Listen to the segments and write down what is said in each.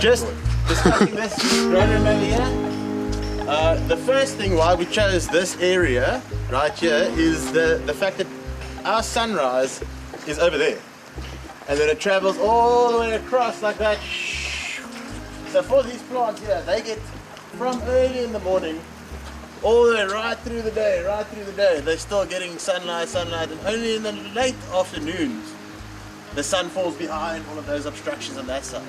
Just discussing this grow room over here. The first thing why we chose this area right here is the fact that our sunrise is over there. And then it travels all the way across like that. So for these plants here, they get from early in the morning all the way right through the day, they're still getting sunlight, and only in the late afternoons the sun falls behind all of those obstructions on that side.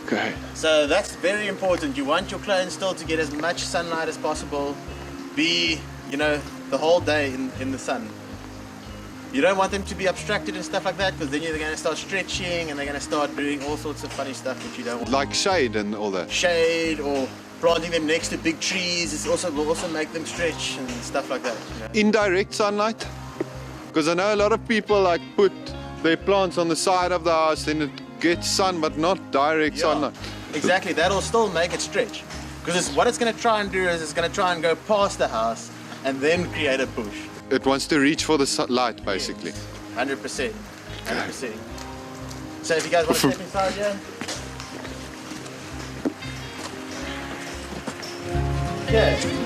Okay. So that's very important. You want your clones still to get as much sunlight as possible, be, you know, the whole day in the sun. You don't want them to be obstructed and stuff like that, because then you're going to start stretching and they're going to start doing all sorts of funny stuff that you don't want. Like shade and all that? Shade, or planting them next to big trees will also make them stretch and stuff like that. You know? Indirect sunlight? Because I know a lot of people like put their plants on the side of the house, then it gets sun, but not direct sunlight. Exactly, that'll still make it stretch. Because what it's going to try and do is it's going to try and go past the house and then create a bush. It wants to reach for the light, basically. 100%. 100%. So if you guys want to step inside here. Okay.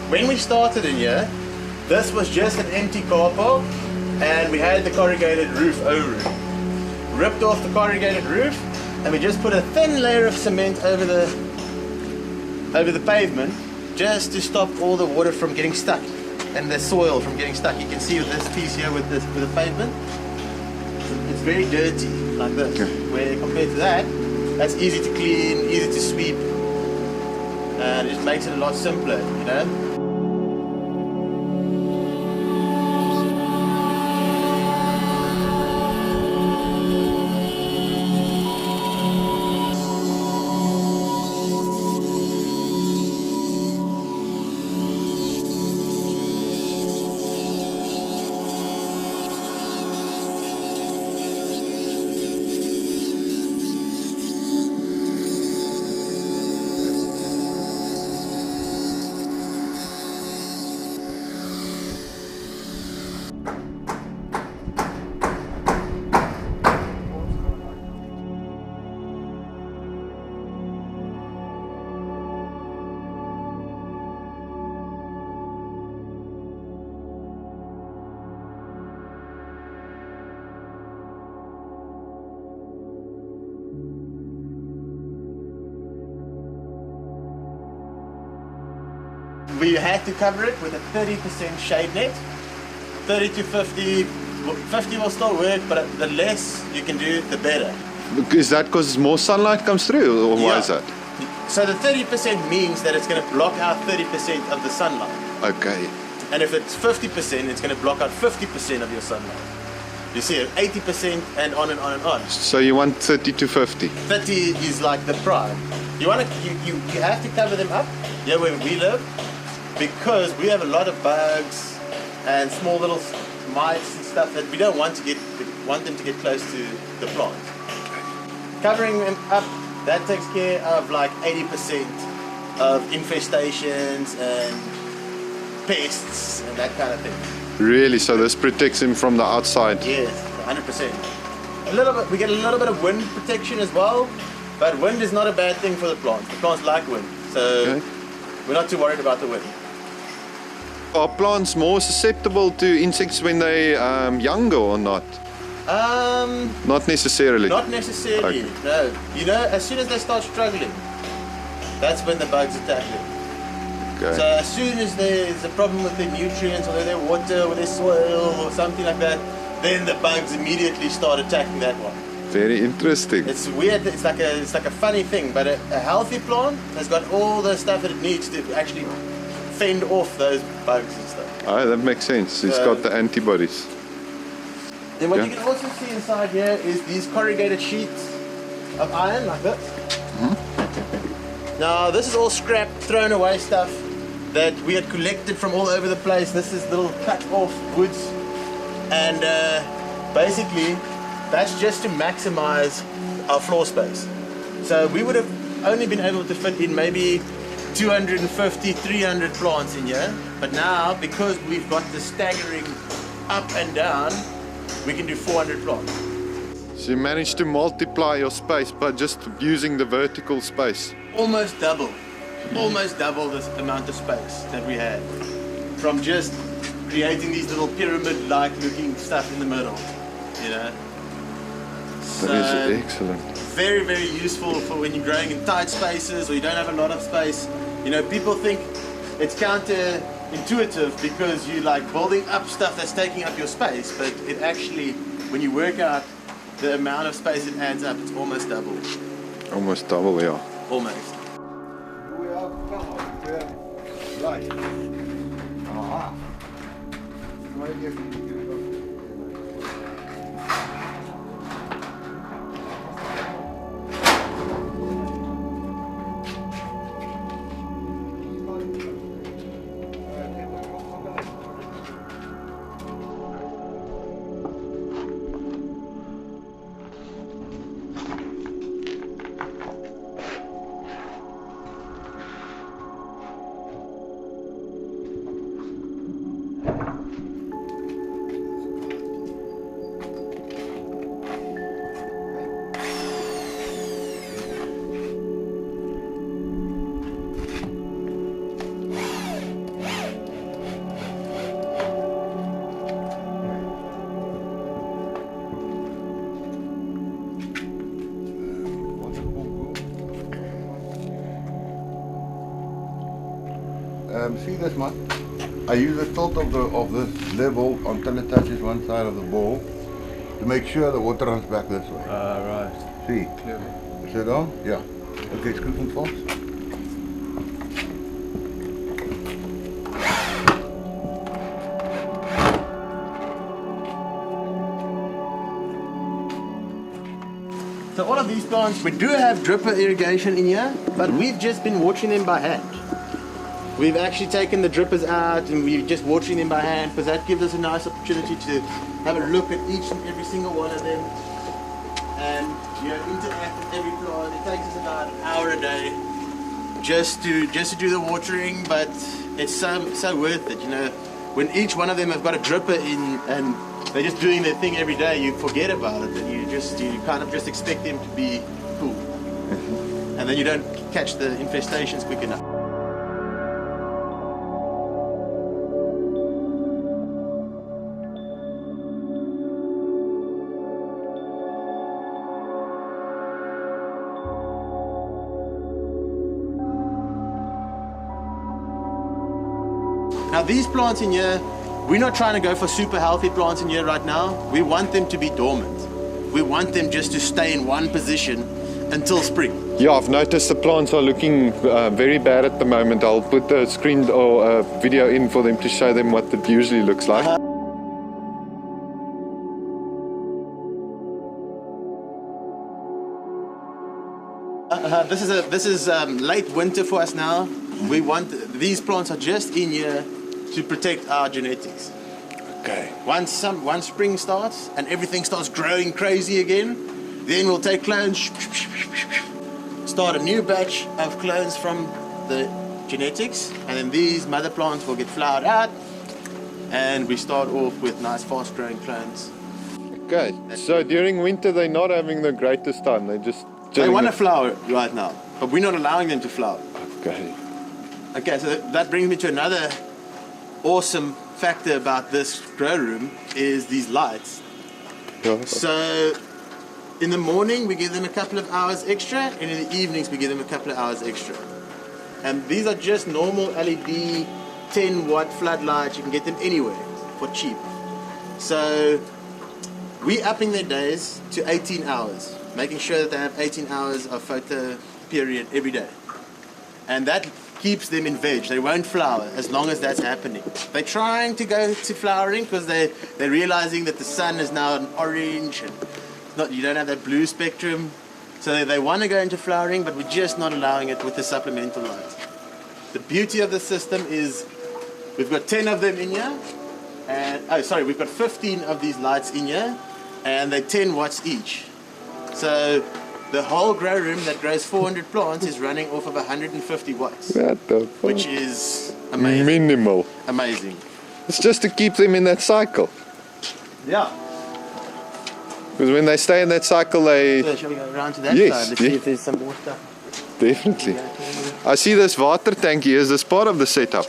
When we started in here, this was just an empty car park, and we had the corrugated roof over it. Ripped off the corrugated roof, and we just put a thin layer of cement over the pavement, just to stop all the water from getting stuck and the soil from getting stuck. You can see with this piece here with the pavement, it's very dirty like this. Okay. Where compared to that, that's easy to clean, easy to sweep, and it just makes it a lot simpler, you know. We had to cover it with a 30% shade net. 30 to 50, 50 will still work, but the less you can do, the better. Is that because more sunlight comes through, or why is that? So the 30% means that it's going to block out 30% of the sunlight. Okay. And if it's 50%, it's going to block out 50% of your sunlight. You see it, 80% and on and on and on. So you want 30 to 50? 30 is like the prime. You want to, you have to cover them up, yeah, where we live, because we have a lot of bugs and small little mites and stuff that we don't want them to get close to the plant. Covering them up, that takes care of like 80% of infestations and pests and that kind of thing. Really? So this protects him from the outside? Yes, 100%. A little bit. We get a little bit of wind protection as well, but wind is not a bad thing for the plants. The plants like wind, so we're not too worried about the wind. Are plants more susceptible to insects when they're younger or not? Not necessarily. Not necessarily, okay. No. You know, as soon as they start struggling, that's when the bugs attack them. Okay. So as soon as there's a problem with their nutrients or their water or their soil or something like that, then the bugs immediately start attacking that one. Very interesting. It's weird. It's like a funny thing, but a healthy plant has got all the stuff that it needs to actually fend off those bugs and stuff. Oh, that makes sense. It's got the antibodies. And what you can also see inside here is these corrugated sheets of iron like this. Now this is all scrap, thrown away stuff that we had collected from all over the place. This is little cut off woods, and basically that's just to maximize our floor space. So we would have only been able to fit in maybe 250, 300 plants in here, but now because we've got the staggering up and down, we can do 400 plants. So you managed to multiply your space by just using the vertical space. Almost double this amount of space that we had from just creating these little pyramid-like looking stuff in the middle, you know. That is excellent. Very, very useful for when you're growing in tight spaces or you don't have a lot of space. You know, people think it's counterintuitive because you like building up stuff that's taking up your space, but it actually, when you work out the amount of space it adds up, it's almost double. Almost double, yeah. Almost. We are right. Aha. See this one? I use the tilt of this level until it touches one side of the ball to make sure the water runs back this way. Right. See? Clearly. Is it on? Yeah. Okay, screw from fast. So all of these plants, we do have dripper irrigation in here, but we've just been watering them by hand. We've actually taken the drippers out and we're just watering them by hand because that gives us a nice opportunity to have a look at each and every single one of them and, you know, interact with every plant. It takes us about an hour a day just to do the watering, but it's so worth it. You know, when each one of them have got a dripper in and they're just doing their thing every day, you forget about it and you kind of just expect them to be cool, and then you don't catch the infestations quick enough. Now these plants in here, we're not trying to go for super healthy plants in here right now. We want them to be dormant. We want them just to stay in one position until spring. Yeah, I've noticed the plants are looking very bad at the moment. I'll put a screen or a video in for them to show them what it usually looks like. This is late winter for us now. We want these plants are just in here to protect our genetics. Okay. Once spring starts and everything starts growing crazy again, then we'll take clones, start a new batch of clones from the genetics, and then these mother plants will get flowered out, and we start off with nice fast growing clones. Okay, so during winter they're not having the greatest time, they want to flower right now, but we're not allowing them to flower. Okay. Okay, so that brings me to another awesome factor about this grow room is these lights. Yeah. So in the morning we give them a couple of hours extra, and in the evenings we give them a couple of hours extra. And these are just normal LED 10-watt floodlights. You can get them anywhere for cheap. So we upping their days to 18 hours, making sure that they have 18 hours of photo period every day. And that keeps them in veg. They won't flower as long as that's happening. They're trying to go to flowering because they're realizing that the sun is now an orange and you don't have that blue spectrum. So they want to go into flowering, but we're just not allowing it with the supplemental lights. The beauty of the system is we've got 10 of them in here. And we've got 15 of these lights in here, and they're 10 watts each. So the whole grow room that grows 400 plants is running off of 150 watts. What the fuck? Which is amazing. Minimal. Amazing. It's just to keep them in that cycle. Yeah. Because when they stay in that cycle, they... So shall we go around to that Yes, side? Let's see if there's some more stuff. Definitely. I see this water tank here. Is this part of the setup?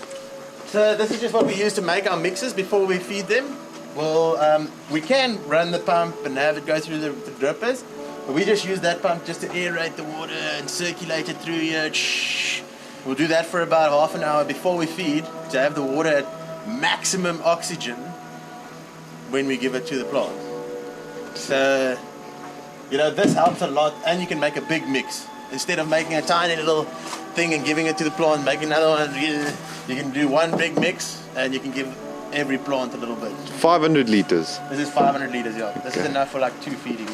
So this is just what we use to make our mixes before we feed them. Well, we can run the pump and have it go through the drippers, but we just use that pump just to aerate the water and circulate it through here. We'll do that for about half an hour before we feed to have the water at maximum oxygen when we give it to the plant. So, this helps a lot, and you can make a big mix. Instead of making a tiny little thing and giving it to the plant, make another one, you can do one big mix and you can give every plant a little bit. 500 liters. This is 500 liters, yeah. This is Okay. enough for like 2 feeding.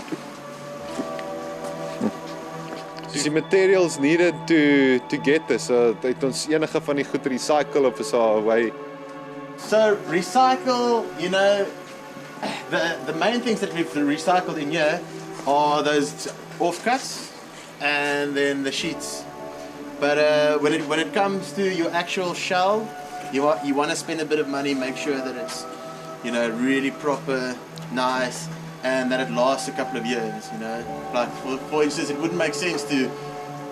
Dis die materials needed to get this. Het ons enige van die goed recycle of is daar 'n way? So recycle, the main things that we've recycled in here are those offcuts and then the sheets. But when it comes to your actual shell, you want to spend a bit of money, make sure that it's really proper, nice, and that it lasts a couple of years. Like for instance, it wouldn't make sense to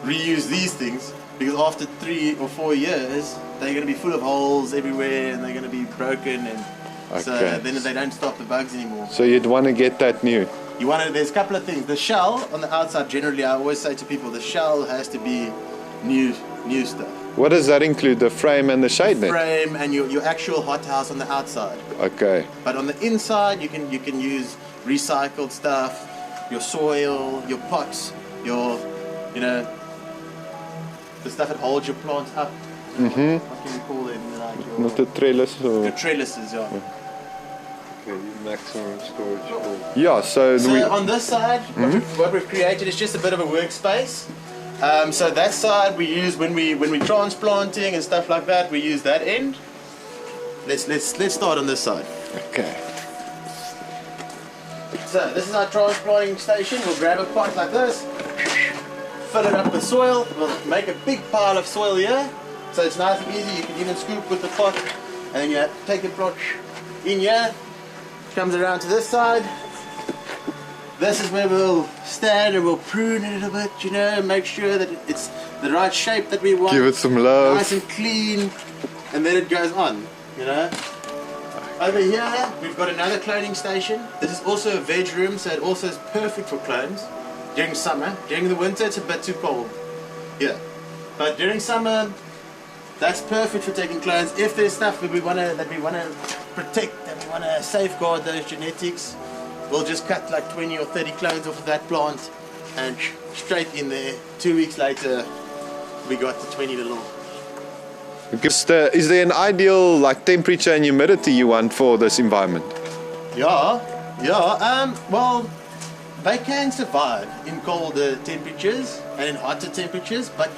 reuse these things because after 3 or 4 years they're going to be full of holes everywhere and they're going to be broken, and so Okay. then they don't stop the bugs anymore. So you'd want to get that new. There's a couple of things. The shell on the outside, generally, I always say to people, the shell has to be new stuff. What does that include? The frame and the Shadenet? Frame and your actual hothouse on the outside. Okay. But on the inside, you can use recycled stuff, your soil, your pots, the stuff that holds your plants up. Mhm. What can you call them? Like Not the trellis or... your trellises, yeah. Okay, maximum storage full. Yeah, so So we... on this side, what we've created is just a bit of a workspace. So that side we use when we're transplanting and stuff like that. We use that end. Let's start on this side. Okay. So this is our transplanting station. We'll grab a pot like this, fill it up with soil. We'll make a big pile of soil here, so it's nice and easy. You can even scoop with the pot, and then you take your pot in here. Comes around to this side. This is where we'll stand and we'll prune it a little bit, make sure that it's the right shape that we want. Give it some love. Nice and clean, and then it goes on, Over here, we've got another cloning station. This is also a veg room, so it also is perfect for clones during summer. During the winter, it's a bit too cold. Yeah. But during summer, that's perfect for taking clones. If there's stuff that we want to protect, that we want to safeguard those genetics, we'll just cut like 20 or 30 clones off of that plant and straight in there. 2 weeks later, we got the 20 little. Is there an ideal temperature and humidity you want for this environment? Yeah. Well, they can survive in colder temperatures and in hotter temperatures, but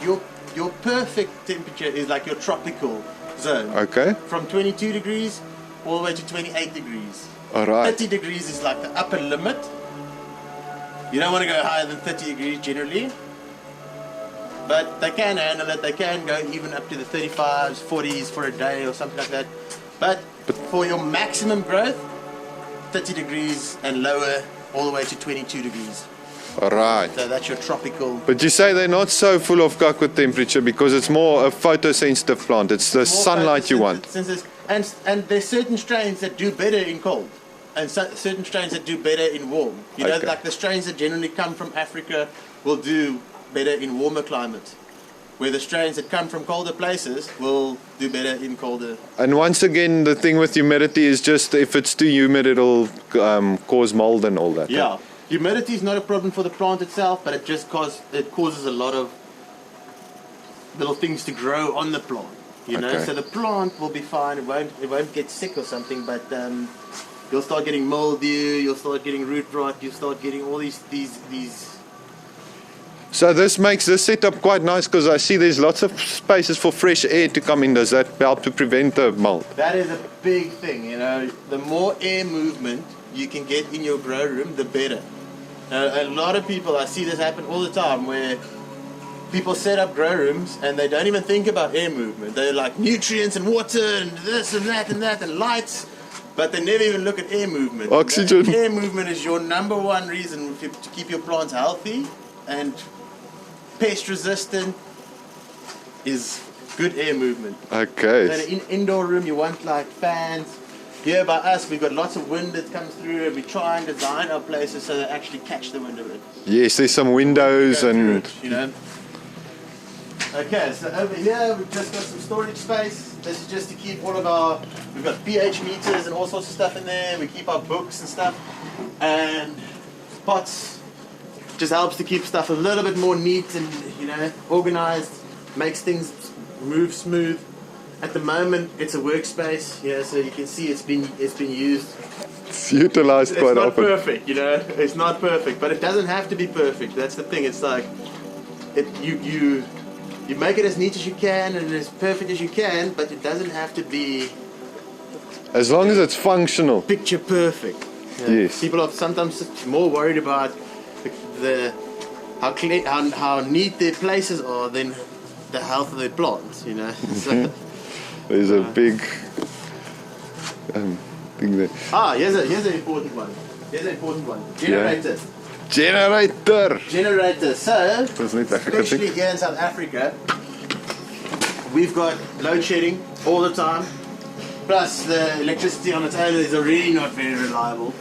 your perfect temperature is like your tropical zone. Okay. From 22 degrees all the way to 28 degrees. Alright. 30 degrees is like the upper limit. You don't want to go higher than 30 degrees generally. But they can handle it. They can go even up to the 35s, 40s for a day or something like that. But for your maximum growth, 30 degrees and lower all the way to 22 degrees. Alright. So that's your tropical. But you say they're not so full of cock with temperature because it's more a photosensitive plant. It's the sunlight you want. And there's certain strains that do better in cold. And certain strains that do better in warm. Okay. Like the strains that generally come from Africa will do better in warmer climates, where the strains that come from colder places will do better in colder. And once again, the thing with humidity is just if it's too humid, it'll cause mold and all that. Yeah, humidity is not a problem for the plant itself, but it causes a lot of little things to grow on the plant. You know, Okay. so the plant will be fine. It won't get sick or something, but you'll start getting mildew. You'll start getting root rot. You'll start getting all these. So this makes the setup quite nice because I see there's lots of spaces for fresh air to come in. Does that help to prevent the mold? That is a big thing. You know, the more air movement you can get in your grow room, the better. A lot of people, I see this happen all the time, where people set up grow rooms and they don't even think about air movement. They're like nutrients and water and this and that and lights, but they never even look at air movement. Oxygen. Air movement is your number one reason to keep your plants healthy and pest resistant is good air movement. Okay. In an indoor room you want like fans. Here by us we've got lots of wind that comes through and we try and design our places so they actually catch the wind of it. Yes, there's some windows Go through and it, you know. Okay, so over here we've just got some storage space. This is just to keep all of our, we've got pH meters and all sorts of stuff in there. We keep our books and stuff. And pots just helps to keep stuff a little bit more neat and, you know, organized. Makes things move smooth. At the moment it's a workspace, you know, so you can see it's been used. it's utilized It's quite not often. perfect, you know. It's not perfect, but it doesn't have to be perfect. That's the thing. It's like you make it as neat as you can and as perfect as you can, but it doesn't have to be As long as it's functional. picture perfect. You know, Yes. People are sometimes more worried about how clean, how neat their places are than the health of their plants. You know. So, There's a big thing there. here's an important one. Generator. Generator. So, That's not Africa, I especially think. here in South Africa, we've got load shedding all the time. Plus, the electricity on its own is already not very reliable.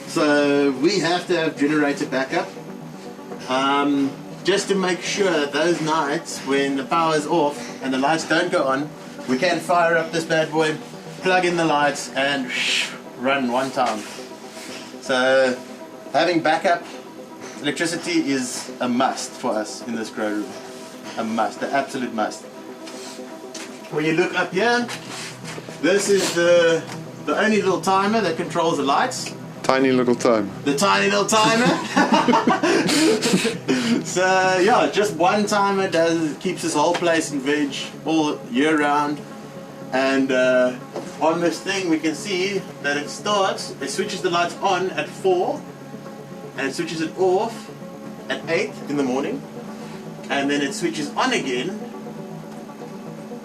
So, we have to have generator backup. Just to make sure those nights when the power's off and the lights don't go on, we can fire up this bad boy, plug in the lights, and run one time. So, having backup electricity is a must for us in this grow room. A must, the absolute must. When you look up here, this is the only little timer that controls the lights. Tiny little time. The tiny little timer. So yeah, just one timer keeps this whole place in veg all year round. And on this thing we can see that it switches the lights on at 4 and it switches it off at 8 in the morning, and then it switches on again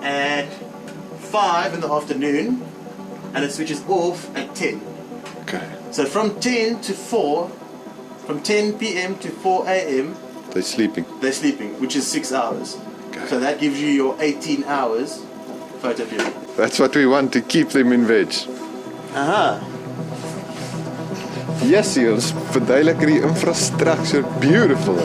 at 5 in the afternoon and it switches off at 10. Okay. So from 10 to 4, from 10 p.m. to 4 a.m. They're sleeping. they're sleeping, which is 6 hours. Okay. So that gives you your 18 hours photoperiod. That's what we want, to keep them in veg. Aha. Yes, ons verduidelik die infrastructure beautiful.